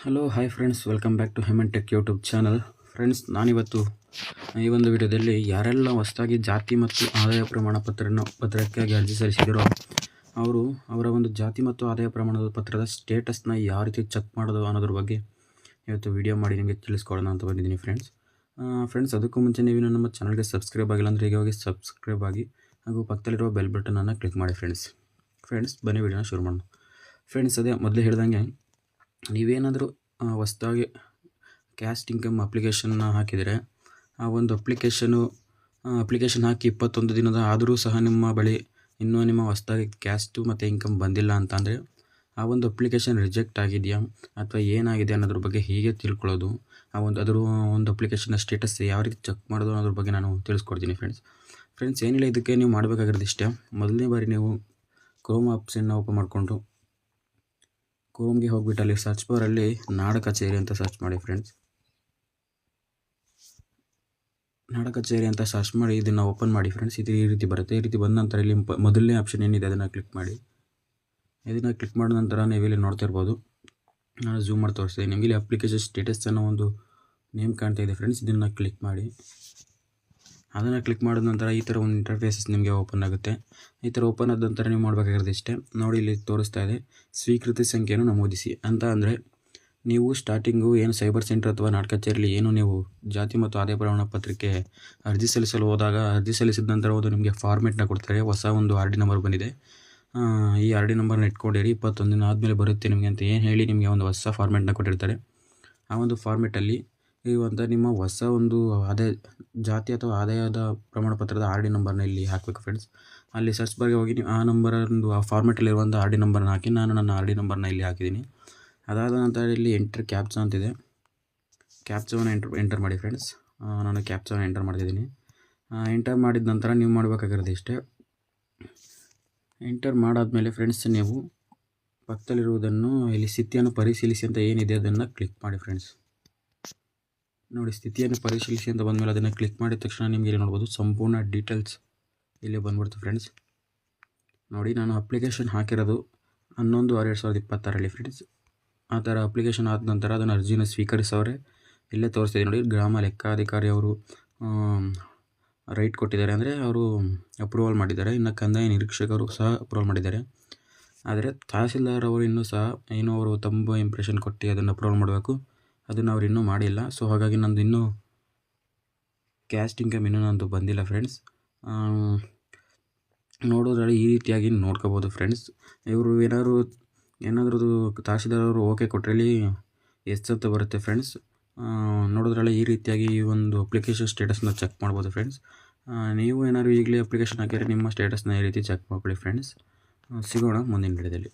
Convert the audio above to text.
Hello hi friends, welcome back to ಹೆಮನ್ tech YouTube channel. Friends, ನಾನಿವತ್ತು ಈ ಒಂದು ವಿಡಿಯೋದಲ್ಲಿ ಯಾರೆಲ್ಲ ಹೊಸದಾಗಿ ಜಾತಿ ಮತ್ತು ಆದಾಯ ಪ್ರಮಾಣ ಪತ್ರಕ್ಕಾಗಿ ಅರ್ಜಿ ಸಲ್ಲಿಸಿದರೋ ಅವರ ಒಂದು ಜಾತಿ ಮತ್ತು ಆದಾಯ ಪ್ರಮಾಣದ ಪತ್ರದ ಸ್ಟೇಟಸ್ನ ಯಾವ ರೀತಿ ಚೆಕ್ ಮಾಡೋದು ಅನ್ನೋದ್ರ ಬಗ್ಗೆ ಇವತ್ತು ವಿಡಿಯೋ ಮಾಡಿ ನಿಮಗೆ ತಿಳಿಸ್ಕೊಡೋಣ ಅಂತ ಬಂದಿದ್ದೀನಿ ಫ್ರೆಂಡ್ಸ್. ಅದಕ್ಕೂ ಮುಂಚೆ ನೀವು ನಮ್ಮ ಚಾನಲ್ಗೆ ಸಬ್ಸ್ಕ್ರೈಬ್ ಆಗಿಲ್ಲ ಅಂದರೆ ಈಗ ಹೋಗಿ ಸಬ್ಸ್ಕ್ರೈಬ್ ಆಗಿ ಹಾಗೂ ಪಕ್ಕದಲ್ಲಿರುವ ಬೆಲ್ ಬಟನನ್ನು ಕ್ಲಿಕ್ ಮಾಡಿ ಫ್ರೆಂಡ್ಸ್. ಬನ್ನಿ ವಿಡಿಯೋನ ಶುರು ಮಾಡೋಣ. ಫ್ರೆಂಡ್ಸ್, ಅದೇ ಮೊದಲೇ ಹೇಳ್ದಂಗೆ ನೀವೇನಾದರೂ ಹೊಸದಾಗಿ ಕ್ಯಾಸ್ಟ್ ಇನ್ಕಮ್ ಅಪ್ಲಿಕೇಶನ್ನ ಹಾಕಿದರೆ ಆ ಒಂದು ಅಪ್ಲಿಕೇಶನ್ ಹಾಕಿ 21 ದಿನದ ಆದರೂ ಸಹ ನಿಮ್ಮ ಬಳಿ ಇನ್ನೂ ನಿಮ್ಮ ಹೊಸದಾಗಿ ಕ್ಯಾಸ್ಟು ಮತ್ತು ಇನ್ಕಮ್ ಬಂದಿಲ್ಲ ಅಂತಂದರೆ ಆ ಒಂದು ಅಪ್ಲಿಕೇಶನ್ ರಿಜೆಕ್ಟ್ ಆಗಿದೆಯಾ ಅಥವಾ ಏನಾಗಿದೆ ಅನ್ನೋದ್ರ ಬಗ್ಗೆ ಹೀಗೆ ತಿಳ್ಕೊಳ್ಳೋದು, ಅದರ ಒಂದು ಅಪ್ಲಿಕೇಶನ್ನ ಸ್ಟೇಟಸ್ ಯಾವ ರೀತಿ ಚೆಕ್ ಮಾಡೋದು ಅನ್ನೋದ್ರ ಬಗ್ಗೆ ನಾನು ತಿಳಿಸ್ಕೊಡ್ತೀನಿ ಫ್ರೆಂಡ್ಸ್. ಏನಿಲ್ಲ, ಇದಕ್ಕೆ ನೀವು ಮಾಡಬೇಕಾಗಿರೋದು ಇಷ್ಟೇ. ಮೊದಲನೇ ಬಾರಿ ನೀವು ಕ್ರೋಮ್ ಆಪ್ಷನ್ನ ಓಪನ್ ಮಾಡಿಕೊಂಡು ಕ್ರೋಮ್ಗೆ ಹೋಗ್ಬಿಟ್ಟು ಅಲ್ಲಿ ಸರ್ಚ್ ಬಾರಲ್ಲಿ ನಾಡ ಕಚೇರಿ ಅಂತ ಸರ್ಚ್ ಮಾಡಿ ಫ್ರೆಂಡ್ಸ್. ನಾಡ ಕಚೇರಿ ಅಂತ ಸರ್ಚ್ ಮಾಡಿ ಇದನ್ನು ಓಪನ್ ಮಾಡಿ ಫ್ರೆಂಡ್ಸ್. ಇದು ಈ ರೀತಿ ಬರುತ್ತೆ. ಈ ರೀತಿ ಬಂದ ನಂತರ ಇಲ್ಲಿ ಮೊದಲನೇ ಆಪ್ಷನ್ ಏನಿದೆ ಅದನ್ನು ಕ್ಲಿಕ್ ಮಾಡಿ. ಇದನ್ನು ಕ್ಲಿಕ್ ಮಾಡಿದ ನಂತರ ನೀವು ಇಲ್ಲಿ ನೋಡ್ತಾ ಇರ್ಬೋದು, ನಾನು ಝೂಮ್ ಮಾಡಿ ತೋರಿಸ್ತೀನಿ ನಿಮಗೆ. ಇಲ್ಲಿ ಅಪ್ಲಿಕೇಶನ್ ಸ್ಟೇಟಸ್ ಅನ್ನೋ ಒಂದು ನೇಮ್ ಕಾಣ್ತಾ ಇದೆ ಫ್ರೆಂಡ್ಸ್. ಇದನ್ನು ಕ್ಲಿಕ್ ಮಾಡಿ. ಅದನ್ನು ಕ್ಲಿಕ್ ಮಾಡಿದ ನಂತರ ಈ ಥರ ಒಂದು ಇಂಟರ್ಫೇಸಸ್ ನಿಮಗೆ ಓಪನ್ ಆಗುತ್ತೆ. ಈ ಥರ ಓಪನ್ ಆದ ನಂತರ ನೀವು ಮಾಡಬೇಕಾಗಿರೋದು ಇಷ್ಟೇ. ನೋಡಿ, ಇಲ್ಲಿ ತೋರಿಸ್ತಾ ಇದೆ ಸ್ವೀಕೃತಿ ಸಂಖ್ಯೆಯನ್ನು ನಮೂದಿಸಿ ಅಂತ. ಅಂದರೆ ನೀವು ಸ್ಟಾರ್ಟಿಂಗು ಏನು ಸೈಬರ್ ಸೆಂಟರ್ ಅಥವಾ ನಾಡ ಕಚೇರಿಯಲ್ಲಿ ಏನು ನೀವು ಜಾತಿ ಮತ್ತು ಆದಾಯ ಪ್ರಮಾಣ ಪತ್ರಕ್ಕೆ ಅರ್ಜಿ ಸಲ್ಲಿಸಲು ಹೋದಾಗ ಅರ್ಜಿ ಸಲ್ಲಿಸಿದ ನಂತರ ನಿಮಗೆ ಫಾರ್ಮೆಟ್ನ ಕೊಡ್ತಾರೆ. ಹೊಸ ಒಂದು ಆರ್ ಡಿ ನಂಬರ್ ಬಂದಿದೆ, ಈ ಆರ್ ಡಿ ನಂಬರ್ನ ಇಟ್ಕೊಂಡಿರಿ, 21 ದಿನ ಆದಮೇಲೆ ಬರುತ್ತೆ ನಿಮಗೆ ಅಂತ ಏನು ಹೇಳಿ ನಿಮಗೆ ಒಂದು ಹೊಸ ಫಾರ್ಮೆಟ್ನ ಕೊಟ್ಟಿರ್ತಾರೆ. ಆ ಒಂದು ಫಾರ್ಮೆಟಲ್ಲಿ ಇರುವಂಥ ನಿಮ್ಮ ಹೊಸ ಒಂದು ಜಾತಿ ಅಥವಾ ಆದಾಯದ ಪ್ರಮಾಣ ಪತ್ರದ ಆರ್ ಡಿ ನಂಬರ್ನ ಇಲ್ಲಿ ಹಾಕಬೇಕು ಫ್ರೆಂಡ್ಸ್. ಅಲ್ಲಿ ಸರ್ಚ್ ಬಾರ್ಗೆ ಹೋಗಿ ನೀವು ಆ ಫಾರ್ಮೆಟಲ್ಲಿರುವಂಥ ಆರ್ ಡಿ ನಂಬರ್ನ ಹಾಕಿ. ನಾನು ನನ್ನ ಆರ್ ಡಿ ನಂಬರ್ನ ಇಲ್ಲಿ ಹಾಕಿದ್ದೀನಿ. ಅದಾದ ನಂತರ ಇಲ್ಲಿ ಎಂಟರ್ ಕ್ಯಾಪ್ಚಾ ಅಂತಿದೆ. ಕ್ಯಾಪ್ಚಾವನ್ನು ಎಂಟರ್ ಮಾಡಿ ಫ್ರೆಂಡ್ಸ್. ನಾನು ಕ್ಯಾಪ್ಚಾವನ್ನು ಎಂಟರ್ ಮಾಡ್ತಿದ್ದೀನಿ. ಎಂಟರ್ ಮಾಡಿದ ನಂತರ ನೀವು ಮಾಡಬೇಕಾಗಿರೋದು ಇಷ್ಟೇ. ಎಂಟರ್ ಮಾಡಾದಮೇಲೆ ಫ್ರೆಂಡ್ಸ್, ನೀವು ಪಕ್ಕದಲ್ಲಿರುವುದನ್ನು ಇಲ್ಲಿ ಸ್ಥಿತಿಯನ್ನು ಪರಿಶೀಲಿಸಿ ಅಂತ ಏನಿದೆ ಅದನ್ನು ಕ್ಲಿಕ್ ಮಾಡಿ ಫ್ರೆಂಡ್ಸ್. ನೋಡಿ, ಸ್ಥಿತಿಯನ್ನು ಪರಿಶೀಲಿಸಿ ಅಂತ ಬಂದಮೇಲೆ ಅದನ್ನು ಕ್ಲಿಕ್ ಮಾಡಿದ ತಕ್ಷಣ ನಿಮಗೆ ಇಲ್ಲಿ ನೋಡ್ಬೋದು ಸಂಪೂರ್ಣ ಡೀಟೇಲ್ಸ್ ಇಲ್ಲಿ ಬಂದ್ಬಿಡ್ತು ಫ್ರೆಂಡ್ಸ್. ನೋಡಿ, ನಾನು ಅಪ್ಲಿಕೇಶನ್ ಹಾಕಿರೋದು 11/6/2026 ಫ್ರೆಂಡ್ಸ್. ಆ ಥರ ಅಪ್ಲಿಕೇಶನ್ ಆದ ನಂತರ ಅದನ್ನು ಅರ್ಜಿನ ಸ್ವೀಕರಿಸೋರೆ ಇಲ್ಲೇ ತೋರಿಸ್ತಿದೆ ನೋಡಿ. ಗ್ರಾಮ ಲೆಕ್ಕಾಧಿಕಾರಿ ಅವರು ರೈಟ್ ಕೊಟ್ಟಿದ್ದಾರೆ, ಅಂದರೆ ಅವರು ಅಪ್ರೂವಲ್ ಮಾಡಿದ್ದಾರೆ. ಇನ್ನು ಕಂದಾಯ ನಿರೀಕ್ಷಕರು ಸಹ ಅಪ್ರೂವಲ್ ಮಾಡಿದ್ದಾರೆ. ಆದರೆ ತಹಸೀಲ್ದಾರ್ ಅವರು ಇನ್ನೂ ಸಹ ಅವರು ತಮ್ಮ ಇಂಪ್ರೆಷನ್ ಕೊಟ್ಟು ಅದನ್ನು ಅಪ್ರೂವಲ್ ಮಾಡಬೇಕು. ಅದನ್ನು ಅವ್ರು ಇನ್ನೂ ಮಾಡಿಲ್ಲ. ಸೊ ಹಾಗಾಗಿ ನಂದು ಇನ್ನೂ ಕ್ಯಾಸ್ಟ್ ಇನ್ಕಮ್ ಇನ್ನೂ ನಂದು ಬಂದಿಲ್ಲ ಫ್ರೆಂಡ್ಸ್. ನೋಡೋದ್ರಲ್ಲಿ ಈ ರೀತಿಯಾಗಿ ನೋಡ್ಕೋಬೋದು ಫ್ರೆಂಡ್ಸ್. ಇವರು ಏನಾದರೂ ತಹಸೀಲ್ದಾರ್ ಅವರು ಓಕೆ ಕೊಟ್ಟರೆ ಎಷ್ಟು ಅಂತ ಬರುತ್ತೆ ಫ್ರೆಂಡ್ಸ್. ನೋಡೋದ್ರಲ್ಲಿ ಈ ರೀತಿಯಾಗಿ ಈ ಒಂದು ಅಪ್ಲಿಕೇಶನ್ ಸ್ಟೇಟಸ್ನ ಚೆಕ್ ಮಾಡ್ಬೋದು ಫ್ರೆಂಡ್ಸ್. ನೀವು ಏನಾದರೂ ಈಗಲೇ ಅಪ್ಲಿಕೇಶನ್ ಹಾಕಿದರೆ ನಿಮ್ಮ ಸ್ಟೇಟಸ್ನ ಈ ರೀತಿ ಚೆಕ್ ಮಾಡ್ಕೊಳ್ಳಿ ಫ್ರೆಂಡ್ಸ್. ಸಿಗೋಣ ಮುಂದಿನ ವಿಡಿಯೋದಲ್ಲಿ.